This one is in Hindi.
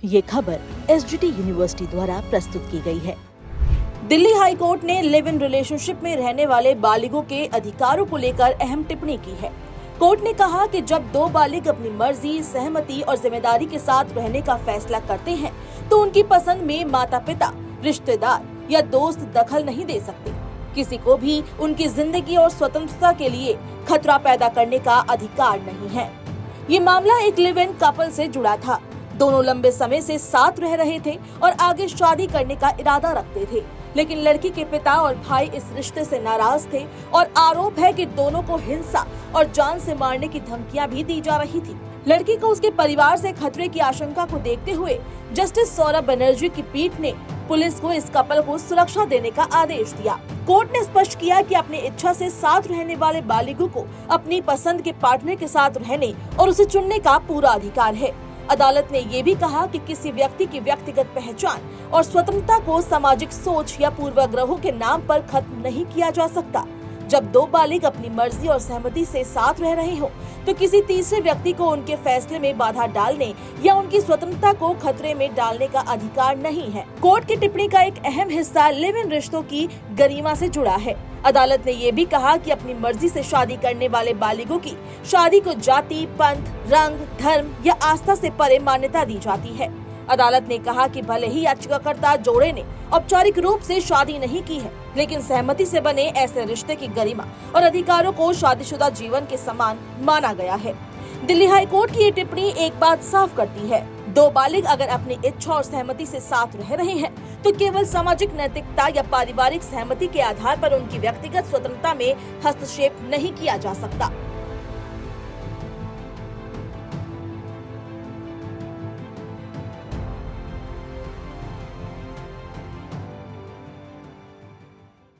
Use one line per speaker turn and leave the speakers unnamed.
ये खबर एसजीटी यूनिवर्सिटी द्वारा प्रस्तुत की गई है। दिल्ली हाई कोर्ट ने लिव इन रिलेशनशिप में रहने वाले बालिगों के अधिकारों को लेकर अहम टिप्पणी की है। कोर्ट ने कहा कि जब दो बालिग अपनी मर्जी, सहमति और जिम्मेदारी के साथ रहने का फैसला करते हैं तो उनकी पसंद में माता पिता, रिश्तेदार या दोस्त दखल नहीं दे सकते। किसी को भी उनकी जिंदगी और स्वतंत्रता के लिए खतरा पैदा करने का अधिकार नहीं है। ये मामला एक लिव इन कपल से जुड़ा था। दोनों लंबे समय से साथ रह रहे थे और आगे शादी करने का इरादा रखते थे, लेकिन लड़की के पिता और भाई इस रिश्ते से नाराज थे और आरोप है कि दोनों को हिंसा और जान से मारने की धमकियां भी दी जा रही थी। लड़की को उसके परिवार से खतरे की आशंका को देखते हुए जस्टिस सौरभ बनर्जी की पीठ ने पुलिस को इस कपल को सुरक्षा देने का आदेश दिया। कोर्ट ने स्पष्ट किया कि अपनी इच्छा से साथ रहने वाले बालिगों को अपनी पसंद के पार्टनर के साथ रहने और उसे चुनने का पूरा अधिकार है। अदालत ने ये भी कहा कि किसी व्यक्ति की व्यक्तिगत पहचान और स्वतंत्रता को सामाजिक सोच या पूर्वाग्रहों के नाम पर खत्म नहीं किया जा सकता। जब दो बालिग अपनी मर्जी और सहमति से साथ रह रहे हो तो किसी तीसरे व्यक्ति को उनके फैसले में बाधा डालने या उनकी स्वतंत्रता को खतरे में डालने का अधिकार नहीं है। कोर्ट की टिप्पणी का एक अहम हिस्सा लिव इन रिश्तों की गरिमा से जुड़ा है। अदालत ने ये भी कहा कि अपनी मर्जी से शादी करने वाले बालिगों की शादी को जाति, पंथ, रंग, धर्म या आस्था से परे मान्यता दी जाती है। अदालत ने कहा कि भले ही याचिकाकर्ता जोड़े ने औपचारिक रूप से शादी नहीं की है, लेकिन सहमति से बने ऐसे रिश्ते की गरिमा और अधिकारों को शादीशुदा जीवन के समान माना गया है। दिल्ली हाई कोर्ट की ये टिप्पणी एक बात साफ करती है, दो बालिग अगर अपनी इच्छा और सहमति से साथ रह रहे हैं तो केवल सामाजिक नैतिकता या पारिवारिक सहमति के आधार पर उनकी व्यक्तिगत स्वतंत्रता में हस्तक्षेप नहीं किया जा सकता।